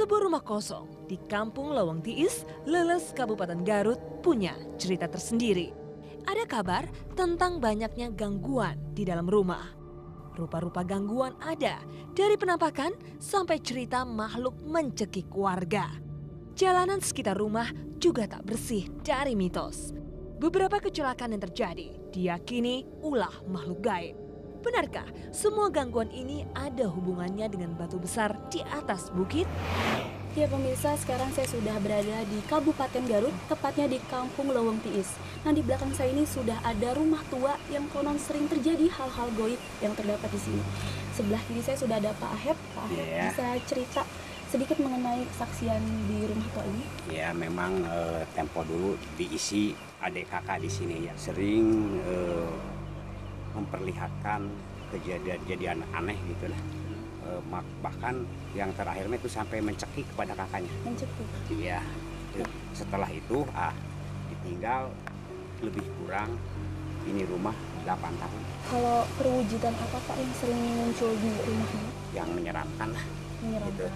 Sebuah rumah kosong di Kampung Lawang Tiis, Leles, Kabupaten Garut punya cerita tersendiri. Ada kabar tentang banyaknya gangguan di dalam rumah. Rupa-rupa gangguan ada, dari penampakan sampai cerita makhluk mencekik warga. Jalanan sekitar rumah juga tak bersih dari mitos. Beberapa kecelakaan yang terjadi diyakini ulah makhluk gaib. Benarkah semua gangguan ini ada hubungannya dengan batu besar di atas bukit? Ya pemirsa, sekarang saya sudah berada di Kabupaten Garut, tepatnya di Kampung Lawang Tiis. Nah, di belakang saya ini sudah ada rumah tua yang konon sering terjadi hal-hal goib yang terdapat di sini. Sebelah kiri saya sudah ada Pak Ahep. Pak Ahep bisa cerita sedikit mengenai kesaksian di rumah tua ini? Ya, memang tempo dulu diisi adik kakak di sini ya. Sering memperlihatkan kejadian aneh gitu lah. Bahkan yang terakhirnya itu sampai mencekik kepada kakaknya. Mencekik? Iya. Setelah itu ditinggal lebih kurang ini rumah 8 tahun. Kalau perwujudan apa Pak yang sering muncul di rumah ini? Yang menyeramkan lah. Menyeramkan. Gitu.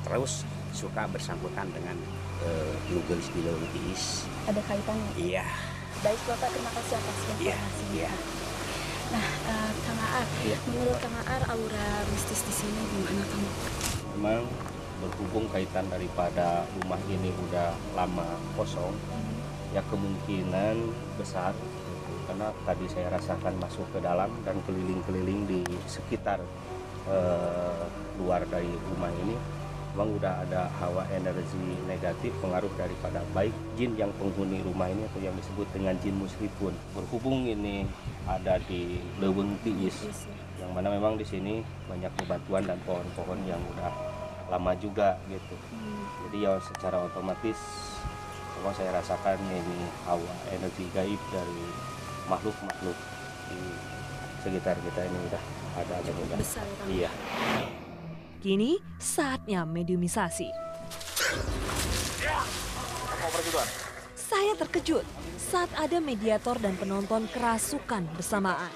Terus suka bersangkutan dengan nugelis di Lawang Tiis. Ada kaitannya? Iya. Baik Bapak, terima kasih atas informasinya. Iya. Nah, Kang Aar, menurut Kang Aar, aura mistis di sini gimana Kang? Memang berhubung kaitan daripada rumah ini udah lama kosong, ya kemungkinan besar karena tadi saya rasakan masuk ke dalam dan keliling-keliling di sekitar luar dari rumah ini. Memang udah ada hawa energi negatif pengaruh daripada baik jin yang penghuni rumah ini atau yang disebut dengan jin musrifun. Berhubung ini ada di Lawang Tiis, yang mana memang di sini banyak bebatuan dan pohon-pohon yang udah lama juga gitu. Jadi ya secara otomatis memang saya rasakan ini hawa energi gaib dari makhluk-makhluk di sekitar kita ini udah ada juga. Besar kan? Iya. Kini saatnya mediumisasi. Saya terkejut saat ada mediator dan penonton kerasukan bersamaan.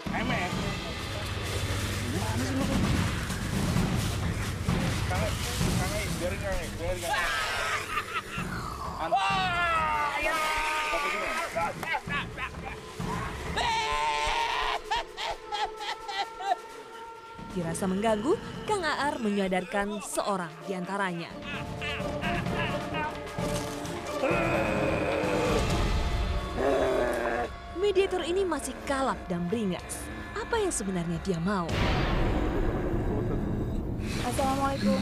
Dirasa mengganggu, Kang Aar menyadarkan seorang di antaranya. Mediator ini masih kalap dan beringas. Apa yang sebenarnya dia mau? Assalamualaikum.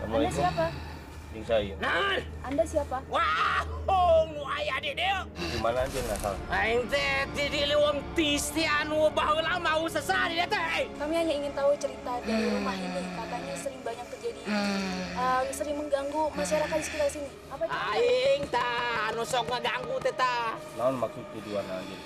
Anda siapa? Ding saya. Anda siapa? Wah, nu aya di dieu. Di mana aja nggak salah. Aing teh di Lawang Tiis teh anu baheula mau sesah di teh. Kami hanya ingin tahu cerita dari rumah ini. Katanya sering banyak terjadi, sering mengganggu masyarakat di sekitar sini. Apa itu? Aing tah anu sok ngaganggu teh tah. Naon maksud tujuan aja?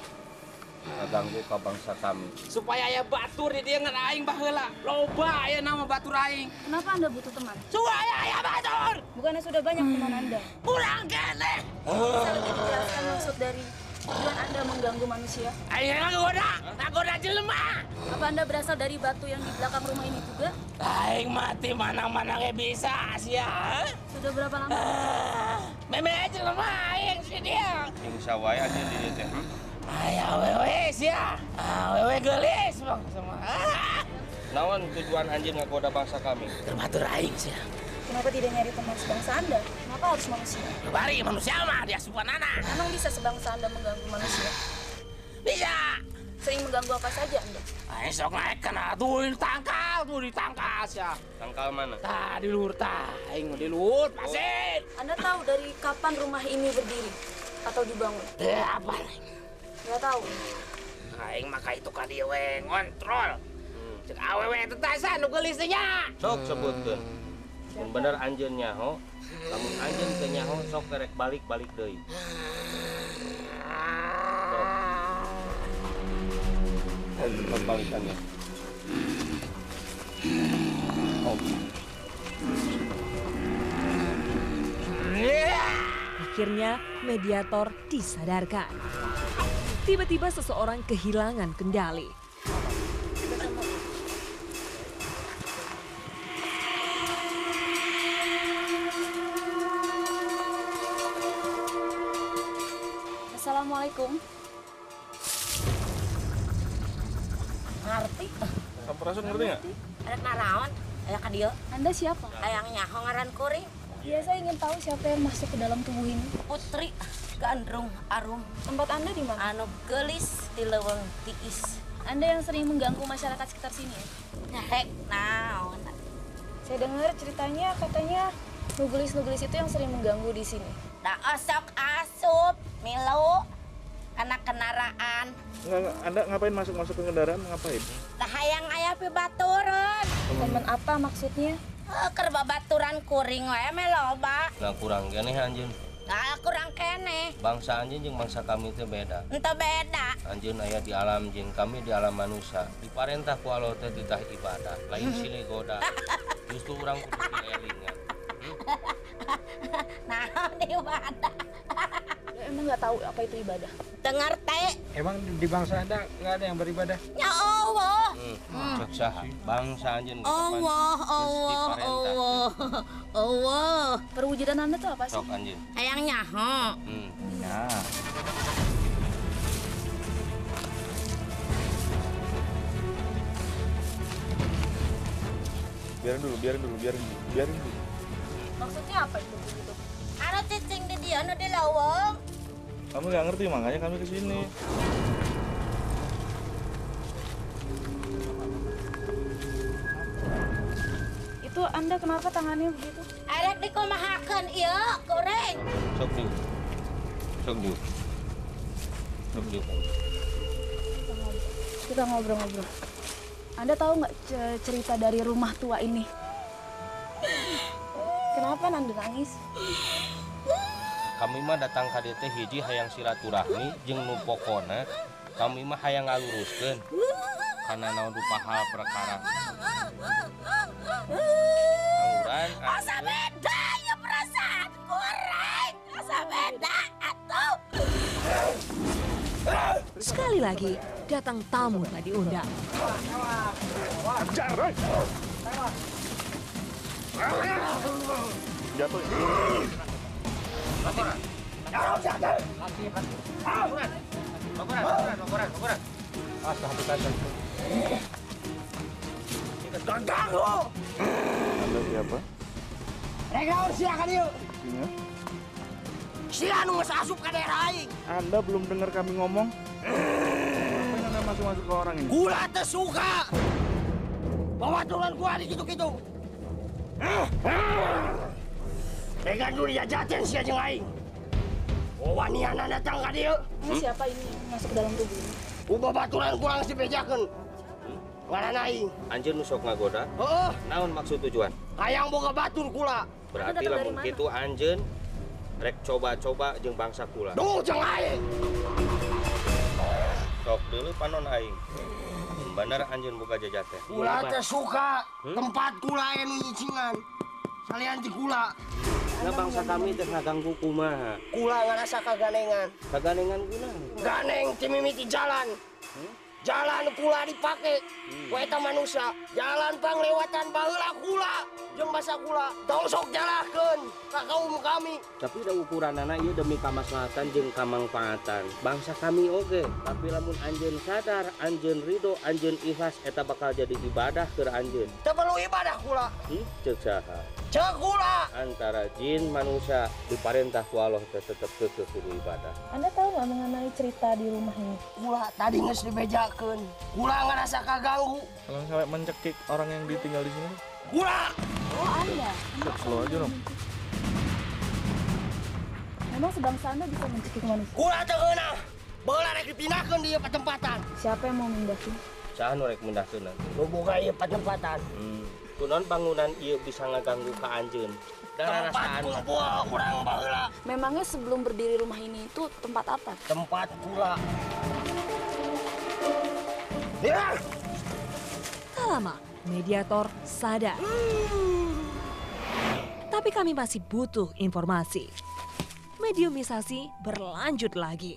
Ngaganggu ka bangsa kami. Supaya aya batur di dieu ngan aing baheula. Loba aya nama batur aing. Kenapa Anda butuh teman? Supaya aya batur. Bukannya sudah banyak teman Anda? Kurang keneh. Bisa lebih dijelaskan maksud dari tujuan Anda mengganggu manusia? Aing nagoda jelema. Apa Anda berasal dari batu yang di belakang rumah ini juga? Aing mati mana-mana ge bisa sia. Sudah berapa lama? Meme jelema aing si dia. Insya Allah aja di teh. Aya wewe sia. Wewe geulis bang sama. Naon tujuan anjing ngagoda bangsa kami? Terbatur aing sia. Kenapa tidak nyari teman sebangsa Anda? Kenapa harus manusia? Bari manusia mah dia supanana. Emang bisa sebangsa Anda mengganggu manusia? Bisa. Sering mengganggu apa saja Anda? Aing sok naik kana tuh ditangkal sia. Tangkal mana? Tah di luhur tah, aing di luhur pasir. Anda tahu dari kapan rumah ini berdiri atau dibangun? Apa? Nggak tahu. Aing maka itu ka dieu we ngontrol. Cek awewe teh tasa nu geulis teh nya. Sok sebutkeun. Mun bener anjeun nyaho, lamun anjeun teu nyaho sok kerek balik deui. Sok balikannya. Akhirnya mediator disadarkan. Tiba-tiba seseorang kehilangan kendali. Assalamualaikum. Ngerti? Sampurasun ngerti nggak? Ada naraon? Kayak ka dieu. Anda siapa? Ayangnya hongaran kuring. Iya, saya ingin tahu siapa yang masuk ke dalam tubuh ini. Putri Gandrung Arum. Tempat Anda di mana? Anu gelis di leuweung tiis. Anda yang sering mengganggu masyarakat sekitar sini ya? Nyahek naon. Saya dengar ceritanya katanya nugelis-nugelis itu yang sering mengganggu di sini. Da osok asup milu kana kendaraan. Enggak, Anda ngapain masuk ke kendaraan, ngapain? Da hayang aya pi baturan. Teman apa maksudnya? Keur babaturan kuring we me loba. Nggak kurang gini anjeun. Nah, kurang kene. Bangsa anjeun jeung bangsa kami itu beda. Ente beda. Anjeun aya di alam jin, kami di alam manusia. Diparentah ku Allah teh ditah ibadah, lain silih goda. Justru urang kudu dielingan. Naon ibadah? Emang nggak tahu apa itu ibadah? Dengar teh. Emang di bangsa Anda nggak ada yang beribadah? Ya Allah. Cek saha bangsa anjeun Allah, Allah. Perwujudan Anda tuh apa sih? Sok anjeun. Hayang nyaho. Ya. Biarin dulu. Maksudnya apa itu begitu? Anu cicing di dieu anu di leuweung. Kamu nggak ngerti, makanya kami kesini. Itu Anda kenapa tangannya begitu? Arek dikumahakeun ieu goreng. Sok diu. Kita ngobrol-ngobrol. Anda tahu nggak cerita dari rumah tua ini? Kenapa Anda nangis? Kami mah datang ka dieu teh hiji hayang silaturahmi jeung nu pokona kami mah hayang ngaluruskeun kana naon rupa hal perkara. Angguran Asa beda ya perasaan goreng. Asa beda atuh. Sekali lagi, datang tamu tak diundang. Jatuh. Anda siapa? Regaun silakan yuk. Iya. Sia nu geus asup ka daerah aing. Anda belum dengar kami ngomong? Ngapain Anda masuk ke orang ini? Gula teu suka. Bawa turun gua di kitu-kitu. Regan dulu dijajatin sia jeung aing. Waniana datang ka dieu. Ini siapa ini yang masuk ke dalam tubuh ini? Babaturan kurang dibejakeun. Ngaranna aing. anjeun nu sok ngagoda. Heuh, Naon maksud tujuan? hayang boga batur kula. Berarti datang dari lamun mana? kitu anjeun rek coba-coba jeung bangsa kula. Duh, jeung aing. Sok deuleu panon aing. Bener anjeun boga jajat teh. Kula teh suka tempat kula anu nyicingan. Salian ti kula. Nah bangsa kami teh ngaganggu kumaha. Kula ngarasa kaganengan. Kaganengan kunaon? Ganeng ti mimiti jalan. Jalan kula dipake. Ku eta manusia. Jalan panglewatan baheula kula jeung basa kula. Tong sok jalahkeun ka kaum kami. Tapi da ukuranana ieu demi kamaslahatan jeung kamangfaatan. Bangsa kami oge, tapi lamun anjeun sadar, anjeun ridho, anjeun ikhlas eta bakal jadi ibadah keur anjeun. Teu perlu ibadah kula. Ceuk saha? Ceuk kula. Antara jin manusia diparentah ku Allah teh tetep kekeh kudu ibadah. Anda tahu nggak mengenai cerita di rumah ini? Kula tadi geus dibejakeun. Kula ngerasa kaganggu. Kalau sampai mencekik orang yang ditinggal di sini, Kula. Oh Anda. slow aja dong. Memang sebangsa Anda bisa mencekik manusia? Kula teu geunah. Baheula rek dipindahkeun di patempatan. Siapa yang mau mindahkan? Saha nu rek mendahkeun? Nu boga ieu patempatan. Kunaon bangunan ieu bisa ngaganggu ka anjeun? Tempat Darasaan kumpul kurang baheula. Memangnya sebelum berdiri rumah ini itu tempat apa? Tempat kula. Ya. Tak lama, mediator sadar. Tapi kami masih butuh informasi. Mediumisasi berlanjut lagi.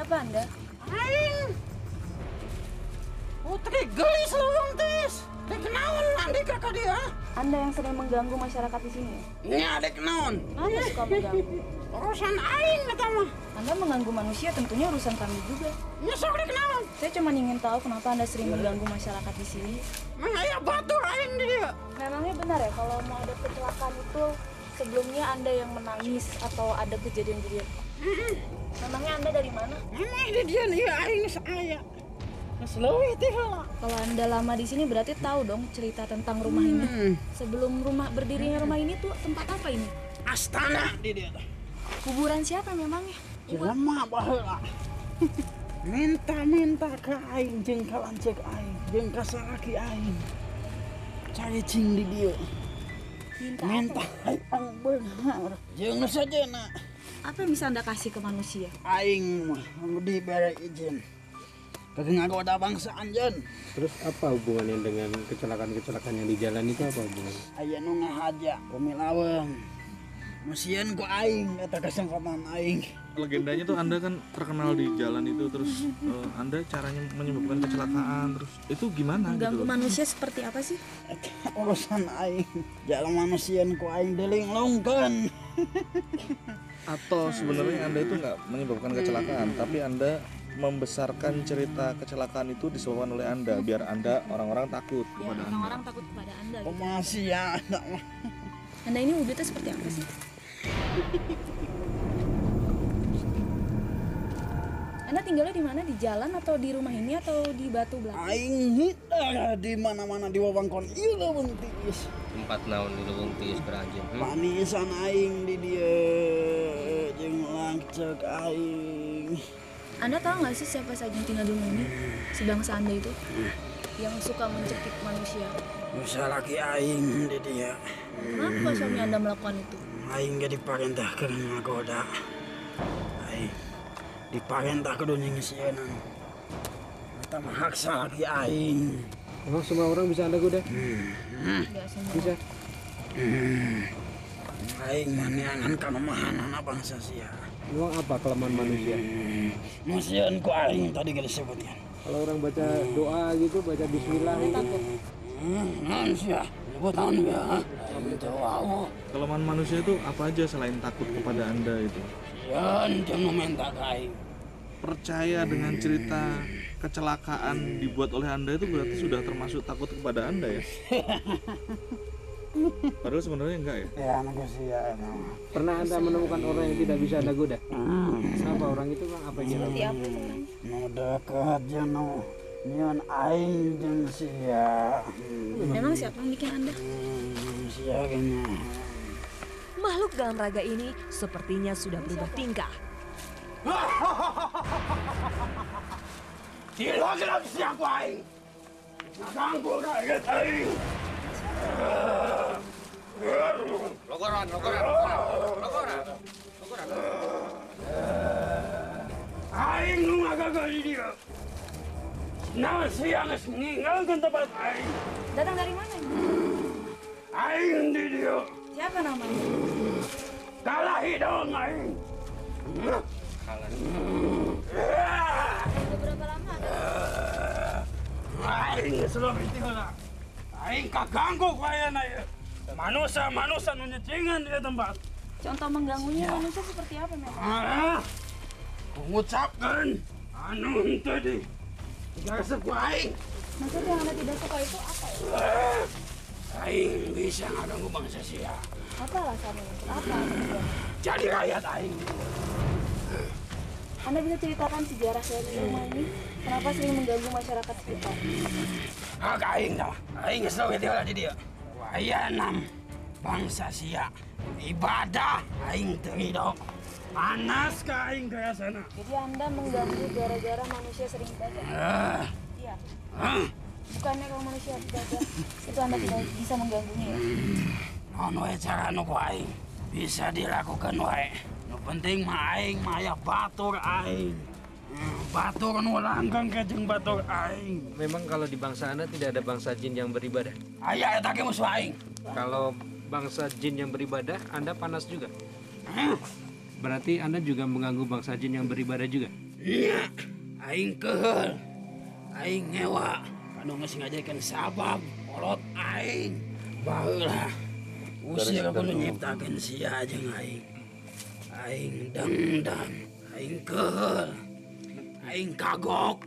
Siapa Anda? Aing Putri Gelis Lawang Tis. Dikenaun nanti kakak dia. Anda yang sering mengganggu masyarakat di sini? Nya dikenaun. Anda suka mengganggu? Urusan aing eta mah. Anda mengganggu manusia tentunya urusan kami juga. Nya sok dikenaun. Saya cuma ingin tahu kenapa Anda sering mengganggu masyarakat di sini. Mang aya batur aing di dia. Memangnya benar ya kalau mau ada kecelakaan itu sebelumnya Anda yang menangis atau ada kejadian-kejadian? Memangnya Anda dari mana? Memang di dia nih aing saya. Selewih teh lah. Kalau Anda lama di sini berarti tahu dong cerita tentang rumah ini. Sebelum berdirinya rumah ini tuh tempat apa ini? Astana di dia. Kuburan siapa memangnya? Jelema baheula. Minta ke aing jeung ka lancek aing, jeung ka salaki aing. Cacing di dia. Minta aing beunghar jeung nu sajena. Apa yang bisa Anda kasih ke manusia? Aing mah dibere izin. Kagak ngagoda bangsa anjeun. Terus apa hubungannya dengan kecelakaan-kecelakaan yang di jalan itu apa hubungannya? Aya nu ngahaja kumilaweung. Masieun ku aing eta kesempatan aing. Legendanya tuh Anda kan terkenal di jalan itu, terus Anda caranya menyebabkan kecelakaan, terus itu gimana Mengganggu gitu? manusia seperti apa sih? Urusan aing. Jalan manusian ku aing delinglungkeun. Atau sebenarnya Anda itu nggak menyebabkan kecelakaan, tapi Anda membesarkan cerita kecelakaan itu disebabkan oleh Anda biar Anda orang-orang takut kepada Anda. Orang-orang takut kepada Anda. Gitu. Masih ya. Anda ini wujudnya seperti apa sih? Anda tinggalnya di mana? Di jalan atau di rumah ini atau di batu belakang? Aing hidar di mana-mana di wewengkon ieu leuweung tiis. Tempat naon di leuweung tiis beranjeun. Panisan aing di dieu jeung lancek aing. Anda tahu nggak sih siapa saja yang tinggal di rumah ini? Sebangsa Anda itu yang suka mencekik manusia. Salaki aing di dia. Kenapa suami Anda melakukan itu? Aing ge diparentahkeun ngagoda. Aing diparentah kudu nyingsieunan. Eta mah hak salaki aing. Emang semua orang bisa Anda goda? Nggak semua. Bisa. Aing mah neangan kalemahanana bangsa sia. Emang apa kelemahan manusia? Masieun ku aing tadi geus disebutkeun. Kalau orang baca doa gitu, baca bismillah gitu. Naon sia? Gua tahu ya. Wow. Kelemahan manusia itu apa aja selain takut kepada Anda itu? Yan jeung minta ka aing. Percaya dengan cerita kecelakaan dibuat oleh Anda itu berarti sudah termasuk takut kepada Anda ya? Padahal sebenarnya enggak ya? Ya anak sia emang. Pernah Anda menemukan orang yang tidak bisa Anda goda? Siapa orang itu Bang? Apa yang Seperti apa itu orang? Nu deket jeung nu nyeun aing jeung sia. Memang siapa yang bikin Anda? Sia gini. Makhluk dalam raga ini sepertinya sudah berubah tingkah. Silakan siapa aing? Ganggu kaget aing. Logoran. Aing nu ngagagal di dia. Nah siang geus ninggalkeun tempat aing. Datang dari mana? Aing di dia. Siapa namanya? Kalahi dong aing. Sudah berapa lama? Aing selalu itu lah. Aing kaganggu kayana ieu. Manusia nu nyecingan di tempat. Contoh mengganggunya manusia seperti apa memang? Mengucapkan anu henteu di. Gasep ku aing. Maksud yang Anda tidak suka itu apa ya? Aing bisa ngaganggu bangsa sia. Apa alasannya? Apa? Jadi rakyat aing. Anda bisa ceritakan sejarah dari rumah ini? Kenapa sering mengganggu masyarakat sekitar? Agak aing dah. Aing geus leuwih di heula di dieu. Wayanam bangsa sia. Ibadah aing teu ridho. Panas ka aing ka sana. Jadi Anda mengganggu gara-gara manusia sering ibadah? Iya. Bukannya kalau manusia ibadah, itu Anda tidak bisa mengganggunya ya? Naon wae cara nu ku aing bisa dilakukan wae. Nu penting mah aing mah aya batur aing. Batur nu langgeng ke jeung batur aing. Memang kalau di bangsa Anda tidak ada bangsa jin yang beribadah? Aya eta ge musuh aing. Kalau bangsa jin yang beribadah, Anda panas juga? Berarti Anda juga mengganggu bangsa jin yang beribadah juga? Nya, aing kehel. Aing ngewa. Kanu geus ngajakeun sabab kolot aing. Baheula. Usir kudu nyiptakeun sia jeung aing. Aing dengdang, aing kehel. Aing kagok.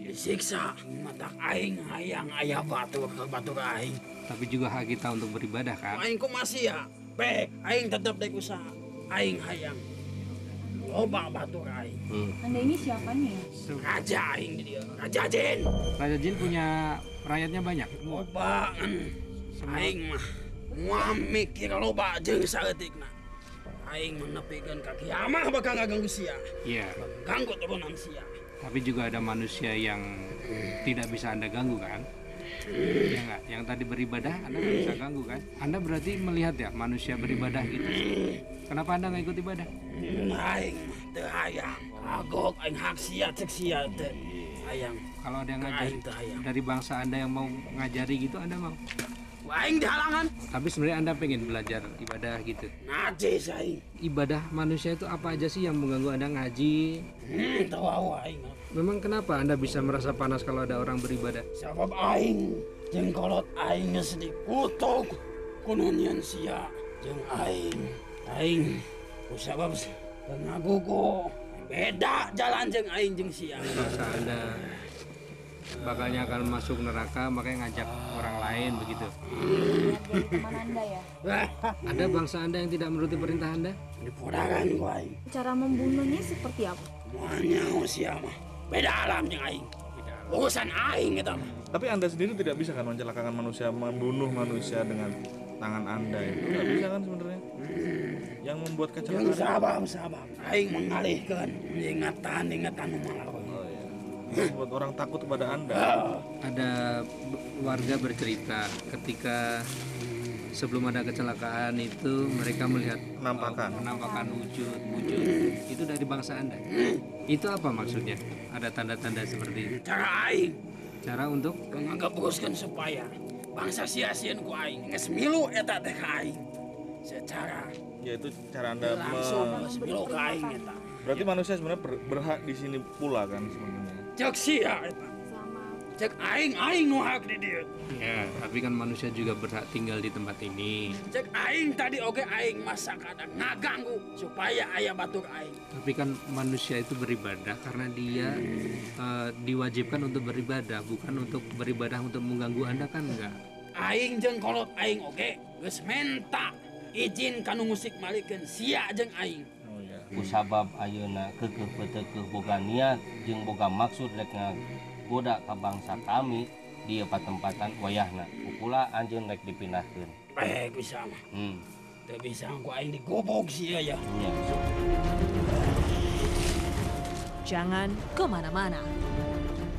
Disiksa matak aing hayang aya batur ke batur aing. Tapi juga hak kita untuk beribadah kan? Aing ku masih ya. Bek, aing tetap dek usaha. Aing hayang loba batur aing. Anda ini siapa nih? Raja aing di dia, Raja Jin. Raja Jin punya rakyatnya banyak. Loba aing mah moal mikir loba jeung saeutikna. Aing menepikeun ka kiamah bakal ngaganggu sia. Iya. Ganggu turunan sia. Tapi juga ada manusia yang tidak bisa Anda ganggu kan? Ya enggak? Yang tadi beribadah Anda nggak bisa ganggu kan? Anda berarti melihat ya manusia beribadah gitu. Kenapa Anda nggak ikut ibadah? Aing teu hayang. Kagok aing hak sia cek sia teu hayang. Kalau ada yang ngajar Aing teu hayang. dari bangsa Anda yang mau ngajari gitu Anda mau? Aing dihalangan. Tapi sebenarnya Anda pengen belajar ibadah gitu. Najis aing. Ibadah manusia itu apa aja sih yang mengganggu Anda ngaji? Tahu aing. Memang kenapa Anda bisa merasa panas kalau ada orang beribadah? Sabab aing jeung kolot aing geus dikutuk kununian sia jeung aing kusabab teu ngagugu beda jalan jeung aing jeung sia. Bangsa Anda bakalnya akan masuk neraka makanya ngajak orang lain begitu. Jadi teman Anda ya? Ada bangsa Anda yang tidak menuruti perintah Anda? Dipodakan ku aing. Cara membunuhnya seperti apa? Moal sia mah beda alam jeung aing. Urusan aing eta mah. Tapi Anda sendiri tidak bisa kan mencelakakan manusia, membunuh manusia dengan tangan Anda itu nggak bisa kan sebenarnya? Yang membuat kecelakaan. Sabab aing mengalihkan ingatan malawan. Membuat orang takut kepada Anda. Ada warga bercerita ketika sebelum ada kecelakaan itu mereka melihat penampakan wujud itu dari bangsa Anda. Itu apa maksudnya? Ada tanda-tanda seperti itu. Cara aing. Cara untuk ngagabuskeun supaya bangsa sia-sieun ku aing geus milu eta teh ka aing. Secara yaitu cara Anda langsung geus milu ka aing eta. Berarti manusia sebenarnya berhak di sini pula kan sebenarnya. Cek sia eta. Cek aing nu hak di dieu. ya, tapi kan manusia juga berhak tinggal di tempat ini. Cek aing tadi oge aing masa kadang ngaganggu supaya aya batur aing. Tapi kan manusia itu beribadah karena dia diwajibkan untuk beribadah, bukan untuk beribadah untuk mengganggu Anda kan enggak. Aing jeung kolot aing oge geus menta izin kanu musik malikeun sia jeung aing. Kusabab ayeuna keukeuh peuteukeuh boga niat jeung boga maksud rek ngagoda ka bangsa kami di patempatan wayahna. Ukula anjeun rek dipindahkeun. Bisa mah. Teu bisa ku aing digobok sia ya. Jangan kemana-mana.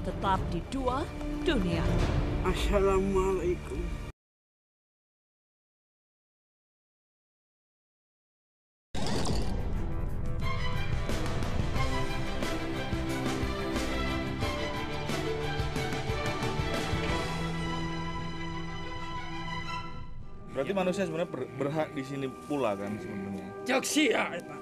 Tetap di Dua Dunia. Assalamualaikum. Berarti manusia sebenarnya berhak di sini pula kan sebenarnya. Cek sia eta.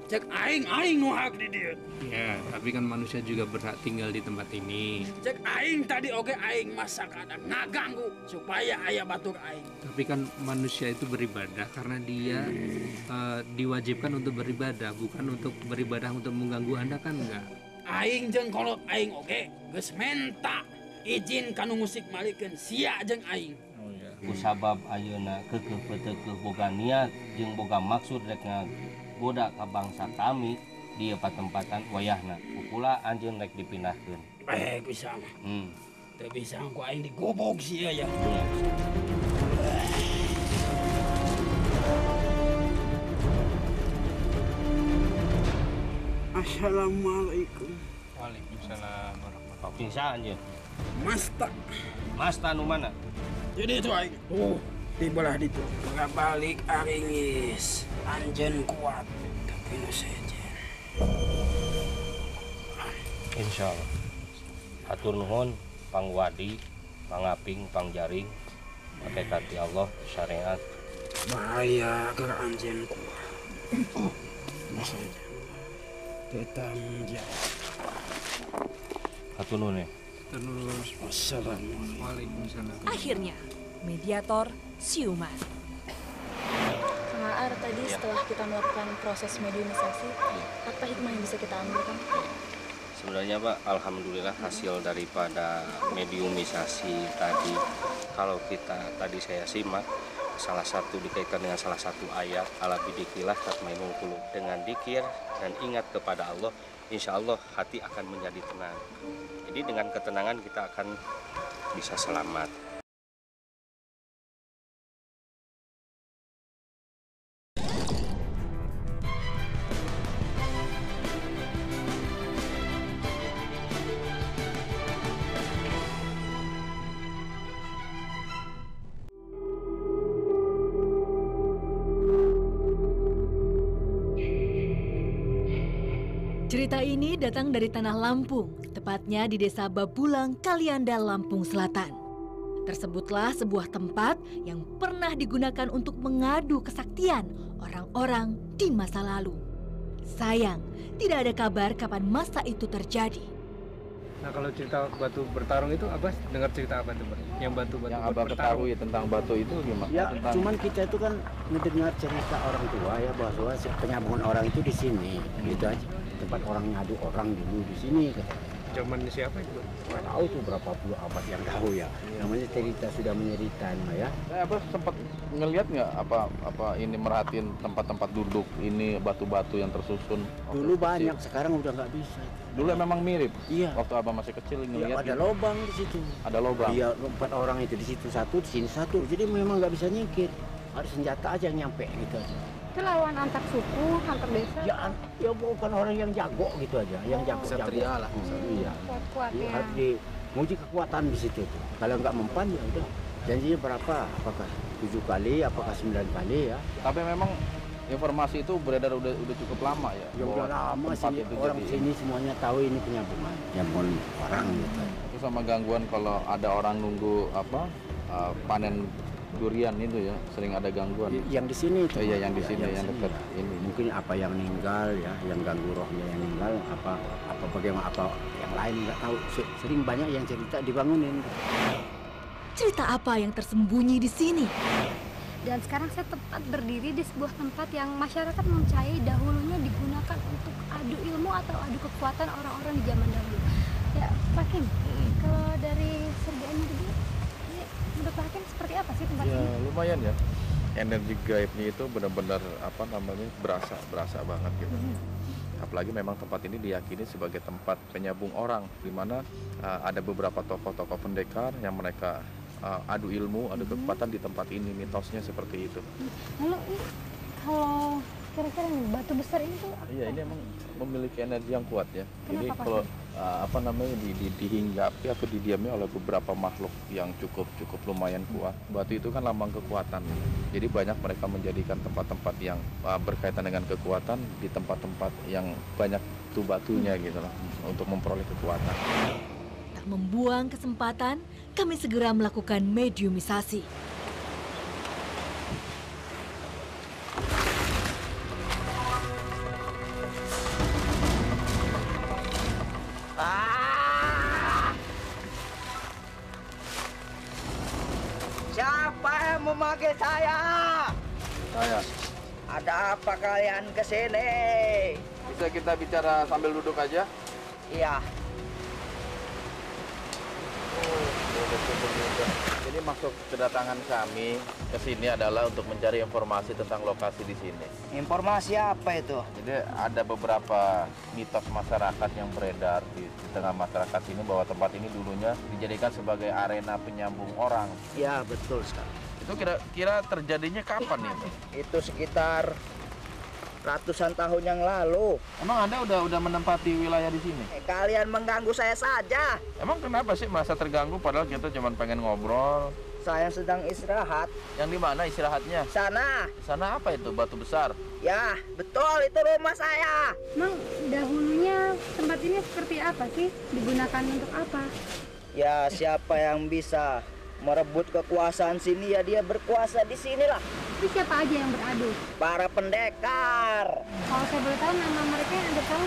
Cek aing nu hak di dieu. Ya, tapi kan manusia juga berhak tinggal di tempat ini. Cek aing tadi oge aing masa kadang ngaganggu supaya aya batur aing. Tapi kan manusia itu beribadah karena dia diwajibkan untuk beribadah, bukan untuk beribadah untuk mengganggu Anda kan enggak. Aing jeung kolot aing oge geus menta izin kanu musik malikeun sia jeung aing. Kusabab ayeuna keukeuh peuteukeuh boga niat jeung boga maksud rek ngagoda ka bangsa kami di patempatan wayahna. Ukula anjeun rek dipindahkeun. Bisa mah. Teu bisa ku aing digobok sia ya. Assalamualaikum. Waalaikumsalam warahmatullahi wabarakatuh. Bisa anjeun. Masta nu mana? Jadi itu aing. Di belah ditu. Boga balik aringis. Anjeun kuat. Tapi nu sejen. Insyaallah. Hatur nuhun pangwadi, pangaping, pangjaring. Hakikati Allah syariat. Bahaya ke anjeun kuat. Nu sejen. Tetang jauh. Hatur nuhun ya. Waalaikumsalam. Akhirnya, mediator siuman. Kang Aar, tadi setelah kita melakukan proses mediumisasi, apa hikmah yang bisa kita ambil, Kang? Sebenarnya Pak, alhamdulillah hasil daripada mediumisasi tadi, kalau kita tadi saya simak, salah satu dikaitkan dengan salah satu ayat, ala bidikilah tatmainul qulub. Dengan dikir dan ingat kepada Allah, insya Allah hati akan menjadi tenang. Jadi dengan ketenangan kita akan bisa selamat. Cerita ini datang dari Tanah Lampung, tepatnya di Desa Babulang, Kalianda, Lampung Selatan. Tersebutlah sebuah tempat yang pernah digunakan untuk mengadu kesaktian orang-orang di masa lalu. Sayang, tidak ada kabar kapan masa itu terjadi. Nah, kalau cerita batu bertarung itu Abah dengar cerita apa tuh, Bang? Yang batu-batu Yang Abah ketahui tentang batu itu gimana? Ya, Tentang... cuman kita itu kan mendengar cerita orang tua ya bahwa penyambungan orang itu di sini, gitu aja. Tempat orang ngadu orang dulu di sini. Zaman siapa itu, Bang? Nggak tahu tuh berapa puluh abad yang tahu ya. Namanya cerita sudah menyeritan ya. Abah sempat ngelihat nggak apa ini merhatiin tempat-tempat duduk ini batu-batu yang tersusun? Dulu banyak, sekarang udah nggak bisa. Dulu memang mirip. Iya. Waktu Abah masih kecil Ya, ngelihat. ada lubang di situ. Ada lubang. Iya, empat orang itu di situ satu, di sini satu. Jadi memang nggak bisa nyingkir. Harus senjata aja yang nyampe gitu aja. Itu lawan antar suku, antar desa. Ya bukan orang yang jago gitu aja, yang jago. Satria lah. Iya. Kuat-kuatnya. Harus diuji kekuatan di situ tuh. Kalau nggak mempan ya udah. Janjinya berapa? Apakah 7 kali? Apakah 9 kali ya? Tapi memang informasi itu beredar udah cukup lama ya. Ya udah lama sih orang sini semuanya tahu ini penyambungan orang gitu. Itu sama gangguan kalau ada orang nunggu panen durian itu ya, sering ada gangguan. Yang di sini itu. Oh iya, yang di sini yang dekat ini. Mungkin apa yang meninggal ya, yang ganggu rohnya yang meninggal, apa bagaimana apa yang lain nggak tahu. Sering banyak yang cerita dibangunin. Cerita apa yang tersembunyi di sini? Dan sekarang saya tepat berdiri di sebuah tempat yang masyarakat percaya dahulunya digunakan untuk adu ilmu atau adu kekuatan orang-orang di zaman dahulu. Ya, Pak Kim, kalau dari segi energi, ya, menurut Pak Kim seperti apa sih tempat Ya ini? lumayan ya. Energi gaibnya itu benar-benar berasa banget gitu. Apalagi memang tempat ini diyakini sebagai tempat penyambung orang, di mana ada beberapa tokoh-tokoh pendekar yang mereka adu ilmu, adu kekuatan di tempat ini, mitosnya seperti itu. Lalu kalau kira-kira nih, batu besar ini tuh apa? Iya, ini emang memiliki energi yang kuat ya. Jadi Kenapa, kalau dihinggapi atau didiami oleh beberapa makhluk yang cukup lumayan kuat. Batu itu kan lambang kekuatan. Jadi banyak mereka menjadikan tempat-tempat yang berkaitan dengan kekuatan di tempat-tempat yang banyak tuh batunya gitu loh, untuk memperoleh kekuatan. Tak membuang kesempatan, kami segera melakukan mediumisasi. Siapa yang memanggil saya? Saya. Ada apa kalian ke sini? Bisa kita bicara sambil duduk aja? Iya. Jadi maksud kedatangan kami ke sini adalah untuk mencari informasi tentang lokasi di sini. Informasi apa itu? Jadi ada beberapa mitos masyarakat yang beredar di tengah masyarakat ini bahwa tempat ini dulunya dijadikan sebagai arena penyambung orang. Ya, betul sekali. Itu kira-kira terjadinya kapan itu? Itu sekitar ratusan tahun yang lalu. Emang Anda udah menempati wilayah di sini? Kalian mengganggu saya saja. Emang kenapa sih merasa terganggu padahal kita cuma pengen ngobrol? Saya sedang istirahat. Yang di mana istirahatnya? Sana. Sana apa itu? Batu besar? Ya, betul, itu rumah saya. Emang dahulunya tempat ini seperti apa sih? Digunakan untuk apa? Ya, siapa yang bisa merebut kekuasaan sini ya dia berkuasa di sinilah. Itu siapa aja yang beradu? Para pendekar. Kalau saya boleh tahu nama mereka yang Anda tahu?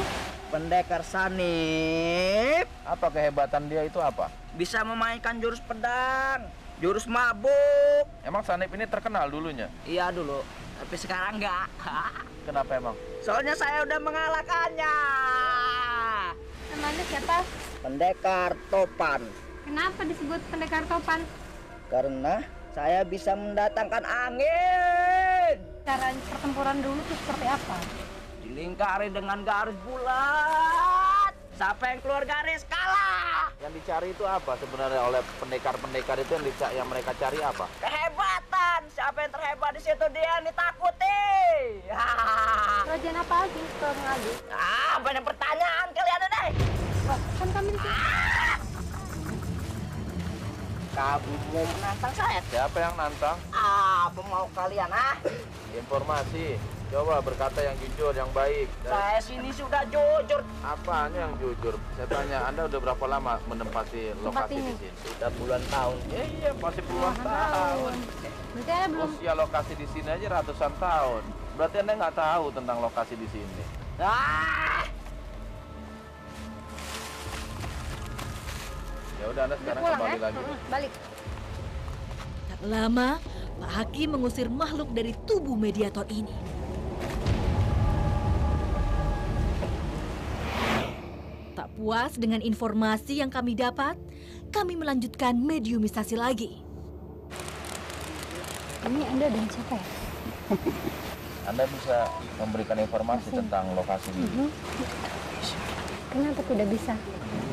Pendekar Sanip. Apa kehebatan dia itu apa? Bisa memainkan jurus pedang, jurus mabuk. Emang Sanip ini terkenal dulunya? Iya dulu, tapi sekarang enggak. Kenapa emang? Soalnya saya udah mengalahkannya. Namanya siapa? Pendekar Topan. Kenapa disebut pendekar topan? Karena saya bisa mendatangkan angin. Cara pertempuran dulu tuh seperti apa? Dilingkari dengan garis bulat. Siapa yang keluar garis kalah. Yang dicari itu apa sebenarnya oleh pendekar-pendekar itu yang mereka cari apa? Kehebatan. Siapa yang terhebat di situ dia yang ditakuti. Kerajaan apa lagi kalau mengadu? Banyak pertanyaan kalian ini. Loh, kan kami di sini. Kamu mau menantang saya? Siapa yang nantang? Apa mau kalian, Informasi. Coba berkata yang jujur, yang baik. Saya sini sudah jujur. Apanya yang jujur? Saya tanya, Anda udah berapa lama menempati lokasi di sini? Sudah puluhan tahun. Iya, masih puluhan tahun. Berarti Anda belum... Usia lokasi di sini aja ratusan tahun. Berarti Anda nggak tahu tentang lokasi di sini. Ya udah, Anda sekarang kembali lagi. Balik. Tak lama, Pak Hakim mengusir makhluk dari tubuh mediator ini. Tak puas dengan informasi yang kami dapat, kami melanjutkan mediumisasi lagi. Ini Anda dan siapa ya? Anda bisa memberikan informasi tentang lokasi ini. Kenapa tidak bisa?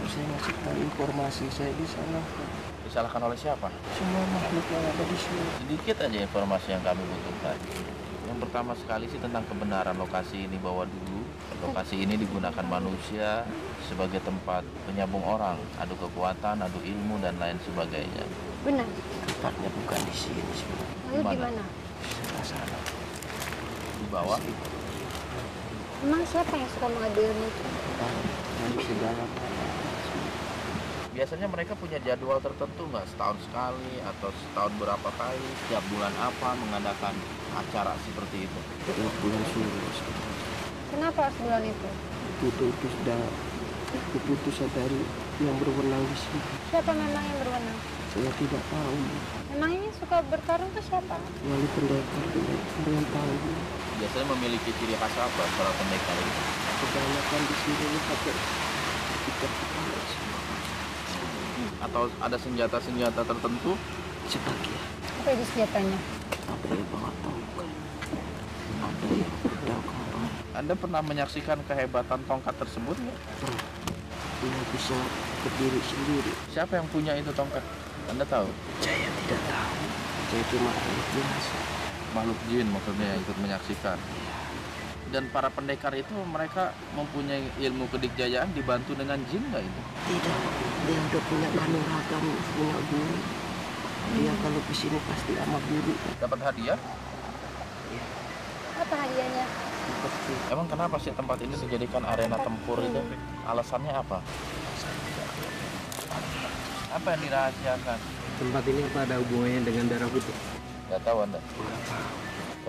Saya ngasih tahu informasi, saya disalahkan. Disalahkan oleh siapa? Semua makhluk yang ada di sini. Sedikit aja informasi yang kami butuhkan. Yang pertama sekali sih tentang kebenaran lokasi ini, bahwa dulu lokasi ini digunakan manusia sebagai tempat penyambung orang, adu kekuatan, adu ilmu, dan lain sebagainya. Benar. Tempatnya bukan di sini. Lalu di mana? Di sana. Di bawah. Emang siapa yang suka mengadu ilmu itu? Manusia dalam. Biasanya mereka punya jadwal tertentu nggak? Setahun sekali atau setahun berapa kali? Setiap bulan apa mengadakan acara seperti itu? Setiap bulan suruh. Kenapa harus bulan itu? Keputusan dari yang berwenang di sini. Siapa memang yang berwenang? Saya tidak tahu. Memangnya suka bertarung itu siapa? Wali pendekar yang tahu. Biasanya memiliki ciri khas apa para pendekar itu? Kebanyakan di sini pakai ikat kepala. Atau ada senjata-senjata tertentu? Sebagian. Apa itu senjatanya? Ada yang bawa tongkat. Ada yang pedang kembar. Anda pernah menyaksikan kehebatan tongkat tersebut? Dia bisa berdiri sendiri. Siapa yang punya itu tongkat? Anda tahu? Saya tidak tahu. Saya cuma biasa. Makhluk jin maksudnya yang ikut menyaksikan. Dan para pendekar itu mereka mempunyai ilmu kedikjayaan dibantu dengan jin nggak itu? Tidak. Dia udah punya kanuragan, punya guru. Dia kalau ke sini pasti sama guru. Dapat hadiah? Apa hadiahnya? Emang kenapa sih tempat ini dijadikan arena tempur itu? Alasannya apa? Apa yang dirahasiakan? Tempat ini apa ada hubungannya dengan darah putih? Nggak tahu Anda?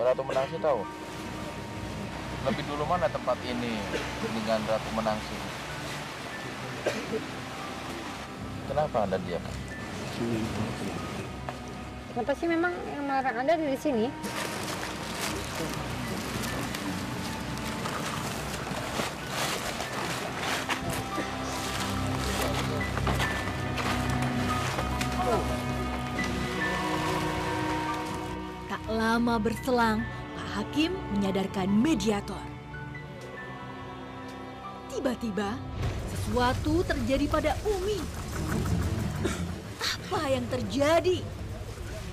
Ratu Menangsi tahu? Lebih dulu mana tempat ini dengan Ratu Menangsi? Kenapa Anda diam? Kenapa sih memang yang melarang Anda dari sini? Tak lama berselang, Pak Hakim menyadarkan mediator. Tiba-tiba, sesuatu terjadi pada Umi. Apa yang terjadi?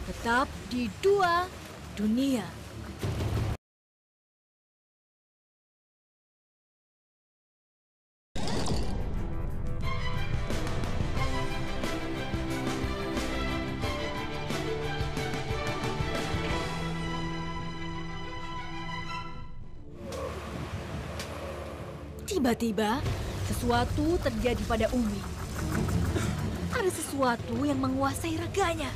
Tetap di Dua Dunia. Tiba-tiba, sesuatu terjadi pada Umi. Ada sesuatu yang menguasai raganya.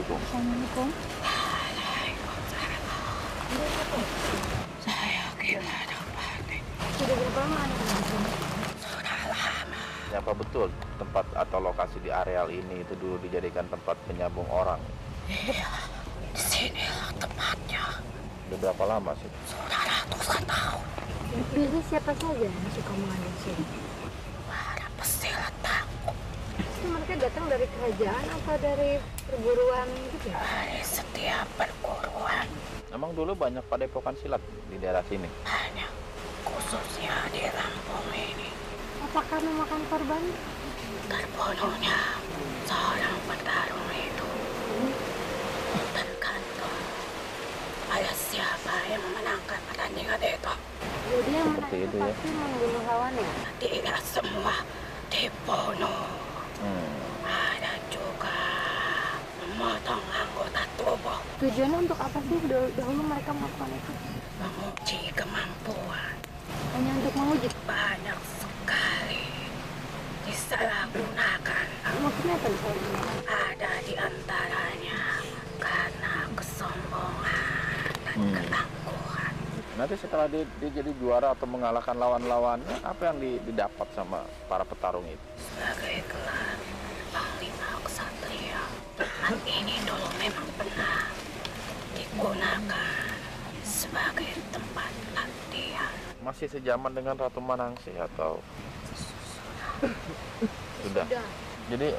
Assalamualaikum. Assalamualaikum. Saya gimana Pak? Sudah berapa lama anak di sini? Sudah lama. Apa betul tempat atau lokasi di areal ini itu dulu dijadikan tempat penyambung orang? Iya, di sinilah tempatnya. Udah berapa lama sih? Sudah ratusan tahun. Biasanya siapa saja yang suka mengalir di sini? Para pesilat takut. Itu mereka datang dari kerajaan atau dari perguruan gitu ya? Dari setiap perguruan. Emang dulu banyak padepokan silat di daerah sini? Banyak, khususnya di Lampung ini. Apakah memakan korban? Terbunuhnya seorang petarung itu tergantung pada siapa yang memenangkan pertandingan itu. Jadi yang menang Seperti itu itu ya. pasti membunuh lawannya? Tidak semua dibunuh. Ada juga memotong anggota tubuh. Tujuannya untuk apa sih dahulu mereka melakukan itu? Menguji kemampuan. Hanya untuk menguji? Banyak sekali disalahgunakan. Maksudnya apa disalahgunakan? Ada di antaranya karena kesombongan dan ketangguhan. Nanti setelah dia jadi juara atau mengalahkan lawan-lawannya, apa yang didapat sama para petarung itu? Sebagai gelar Panglima Ksatria, tempat ini dulu memang pernah digunakan sebagai tempat latihan. Masih sejaman dengan Ratu Manangsih atau sudah? Jadi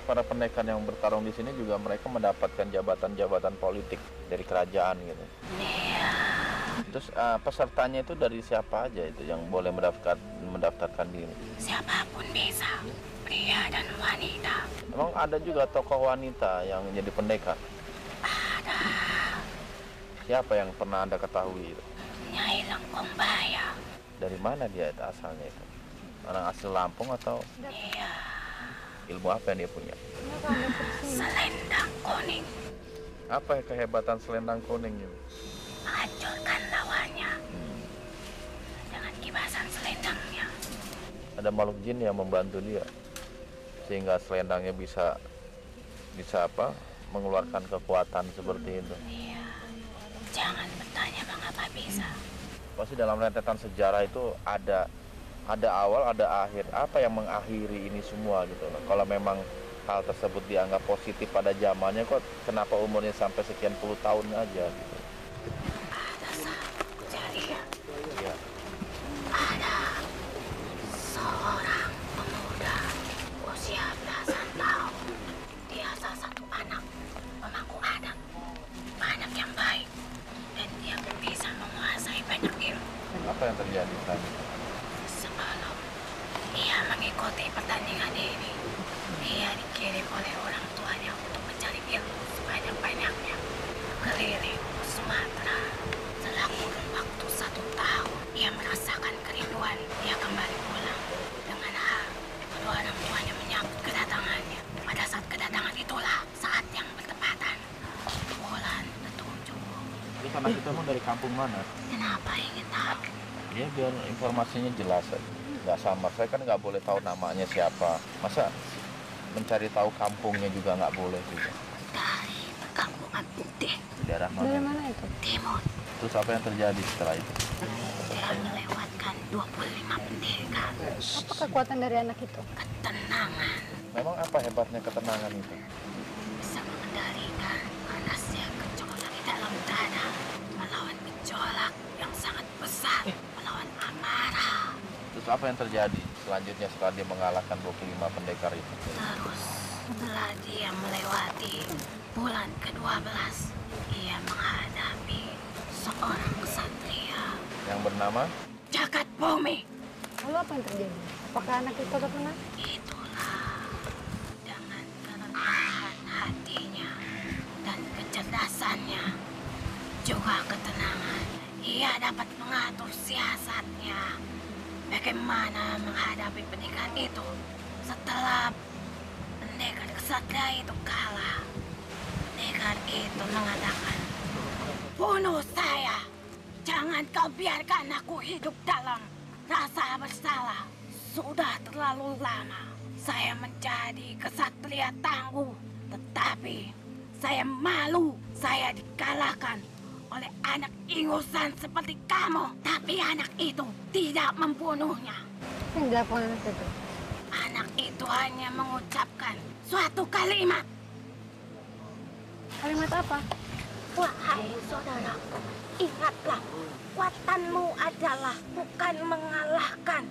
para pendekar yang bertarung di sini juga mereka mendapatkan jabatan-jabatan politik dari kerajaan gitu. Iya. Terus pesertanya itu dari siapa aja itu yang boleh mendaftarkan diri? Siapapun bisa, pria dan wanita. Emang ada juga tokoh wanita yang jadi pendekar? Ada. Siapa yang pernah Anda ketahui itu? Nyai Lengkombaya. Dari mana dia asalnya itu? Orang asli Lampung atau Iya. ilmu apa yang dia punya? Selendang kuning. Apa kehebatan selendang kuning ini? Menghancurkan lawannya dengan kibasan selendangnya. Ada makhluk jin yang membantu dia sehingga selendangnya bisa mengeluarkan kekuatan seperti itu. Iya. Jangan bertanya mengapa bisa. Pasti dalam rentetan sejarah itu ada awal, ada akhir. Apa yang mengakhiri ini semua gitu loh. Kalau memang hal tersebut dianggap positif pada zamannya, kok kenapa umurnya sampai sekian puluh tahun aja gitu. Ada satu kejadian. Iya. Ada seorang pemuda usia belasan tahun. Dia salah satu anak pemangku adat. Anak yang baik. Dan dia bisa menguasai banyak ilmu. Apa yang terjadi tadi? Sebelum ia mengikuti pertandingan ini, ia dikirim oleh orang tuanya untuk mencari ilmu sebanyak-banyaknya. Keliling Sumatera. Setelah kurun waktu 1 tahun, ia merasakan kerinduan. Ia kembali pulang dengan hal kedua orang tuanya menyambut kedatangannya. Pada saat kedatangan itulah saat yang bertepatan. Bulan ketujuh. Terus anak kita mau dari kampung mana? Kenapa ingin tahu? Ya biar informasinya jelas aja. Nggak samar, saya kan nggak boleh tahu namanya siapa. Masa mencari tahu kampungnya juga nggak boleh juga. Dari perkampungan Putih. Di daerah Dari mana? mana itu? Timur. Terus apa yang terjadi setelah itu? Dia melewatkan 25 pendekar. Apa kekuatan dari anak itu? Ketenangan. Memang apa hebatnya ketenangan itu? Bisa mengendalikan panasnya gejolak di dalam dada. Melawan gejolak yang sangat besar. Melawan amarah. Terus apa yang terjadi selanjutnya setelah dia mengalahkan 25 pendekar itu? Terus setelah dia melewati bulan ke-12, ia menghadapi seorang ksatria Yang bernama? Jagat Bumi. Lalu apa yang terjadi? Apakah anak itu terkenal? Itulah dengan kerendahan hatinya dan kecerdasannya, juga ketenangan, ia dapat mengatur siasatnya. Bagaimana menghadapi pendekar itu setelah pendekar ksatria itu kalah. Pendekar itu mengatakan, "Bunuh saya! Jangan kau biarkan aku hidup dalam rasa bersalah. Sudah terlalu lama saya menjadi ksatria tangguh, tetapi Saya malu saya dikalahkan oleh anak ingusan seperti kamu. Tapi anak itu tidak membunuhnya. Yang dilakukan anak itu? Anak itu hanya mengucapkan suatu kalimat. Kalimat apa? Wahai saudara, ingatlah, kekuatanmu adalah bukan mengalahkan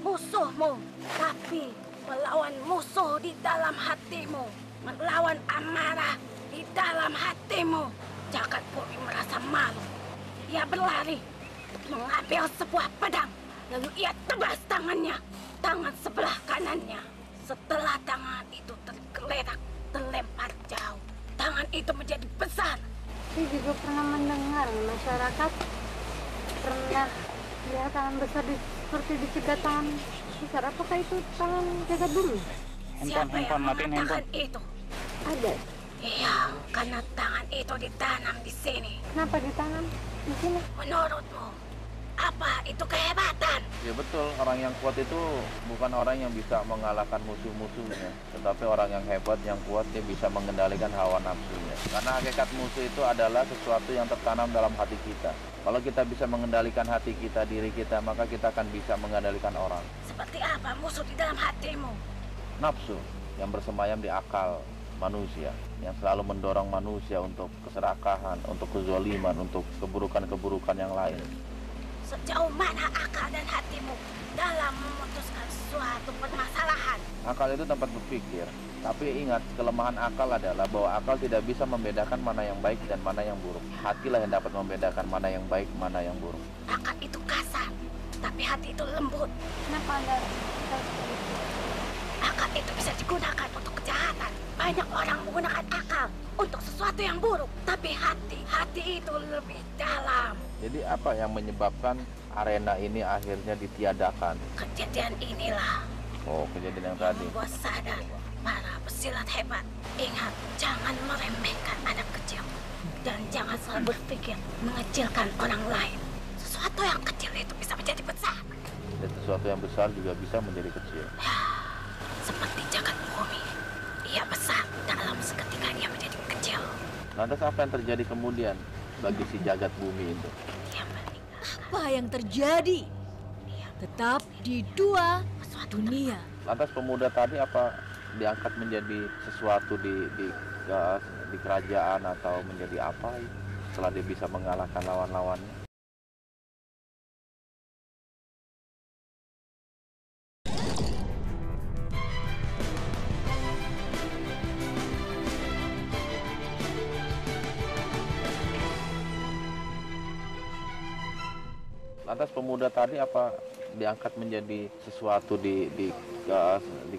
musuhmu, tapi melawan musuh di dalam hatimu, melawan amarah di dalam hatimu. Jagat Bumi merasa malu. Ia berlari, mengambil sebuah pedang, lalu ia tebas tangannya, tangan sebelah kanannya. Setelah tangan itu tergeletak, terlempar jauh, tangan itu menjadi besar. Saya juga pernah mendengar masyarakat pernah lihat tangan besar seperti dicegat tangan besar. Apakah itu tangan Jagat Bumi? Siapa yang mengatakan itu? Ada. Iya, karena tangan itu ditanam di sini. Kenapa ditanam di sini? Menurutmu, apa itu kehebatan? Ya betul, orang yang kuat itu bukan orang yang bisa mengalahkan musuh-musuhnya, tetapi orang yang hebat, yang kuat, dia bisa mengendalikan hawa nafsunya. Karena hakikat musuh itu adalah sesuatu yang tertanam dalam hati kita. Kalau kita bisa mengendalikan hati kita, diri kita, maka kita akan bisa mengendalikan orang. Seperti apa musuh di dalam hatimu? Nafsu yang bersemayam di akal manusia, yang selalu mendorong manusia untuk keserakahan, untuk kezaliman, untuk keburukan-keburukan yang lain. Sejauh mana akal dan hatimu dalam memutuskan suatu permasalahan? Akal itu tempat berpikir, tapi ingat, kelemahan akal adalah bahwa akal tidak bisa membedakan mana yang baik dan mana yang buruk. Hatilah yang dapat membedakan mana yang baik, mana yang buruk. Akal itu kasar, tapi hati itu lembut. Kenapa Anda seperti itu? Akal itu bisa digunakan untuk kejahatan. Banyak orang menggunakan akal untuk sesuatu yang buruk, tapi hati itu lebih dalam. Jadi apa yang menyebabkan arena ini akhirnya ditiadakan? Kejadian inilah. Oh, kejadian yang tadi. Membuat sadar para pesilat hebat. Ingat, jangan meremehkan anak kecil. Dan jangan selalu berpikir mengecilkan orang lain. Sesuatu yang kecil itu bisa menjadi besar. Dan sesuatu yang besar juga bisa menjadi kecil. Seperti jagat bumi. Ia besar, dalam seketika ia menjadi kecil. Lantas apa yang terjadi kemudian bagi si jagat bumi itu? Apa yang terjadi? Tetap di dua dunia. Lantas pemuda tadi apa diangkat menjadi sesuatu di kerajaan atau menjadi apa setelah dia bisa mengalahkan lawan-lawannya? Lantas pemuda tadi apa diangkat menjadi sesuatu di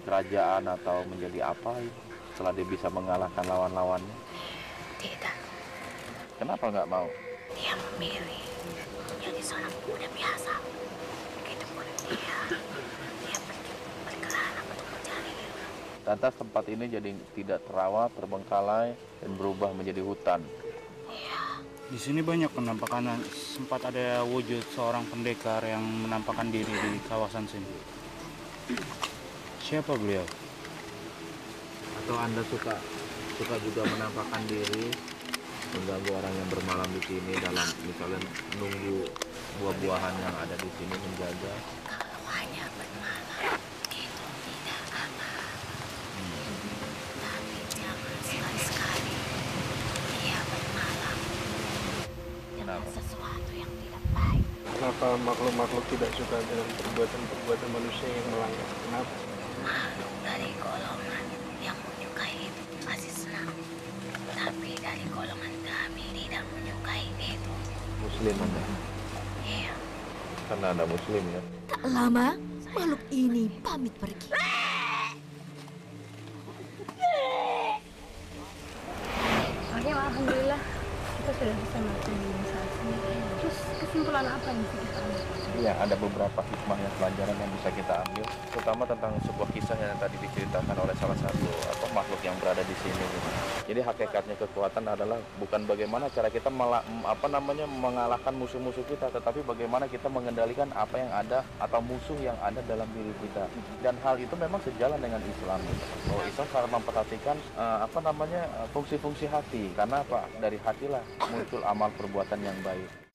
kerajaan atau menjadi apa setelah dia bisa mengalahkan lawan-lawannya? Tidak. Kenapa nggak mau? Dia memilih menjadi seorang pemuda biasa. Begitupun dia pergi berkelana untuk mencari ilmu. Lantas tempat ini jadi tidak terawat, terbengkalai, dan berubah menjadi hutan. Di sini banyak penampakan, sempat ada wujud seorang pendekar yang menampakkan diri di kawasan sini. Siapa beliau? Atau Anda suka juga menampakkan diri, mengganggu orang yang bermalam di sini dalam misalnya menunggu buah-buahan yang ada di sini menjaga? Kalau hanya bermalam, itu tidak apa. Tapi jangan sekali-sekali dia bermalam dengan sesuatu yang tidak baik. Kenapa makhluk-makhluk tidak suka dengan perbuatan-perbuatan manusia yang melanggar? Kenapa? Makhluk dari golongan yang menyukai itu pasti senang. Tapi dari golongan kami tidak menyukai itu. Muslim Anda? Iya. Karena Anda Muslim ya? Tak lama, makhluk ini pamit pergi. Oke, alhamdulillah kita sudah bisa melakukan saat ini. Terus kesimpulan apa yang bisa kita ambil? Iya, ada beberapa hikmah yang pelajaran yang bisa kita ambil, terutama tentang sebuah kisah yang tadi diceritakan oleh salah satu makhluk yang berada di sini. Jadi hakikatnya kekuatan adalah bukan bagaimana cara kita mengalahkan musuh-musuh kita, tetapi bagaimana kita mengendalikan apa yang ada atau musuh yang ada dalam diri kita. Dan hal itu memang sejalan dengan Islam. Bahwa Islam sangat memperhatikan fungsi-fungsi hati. Karena apa? Dari hatilah muncul amal perbuatan yang baik.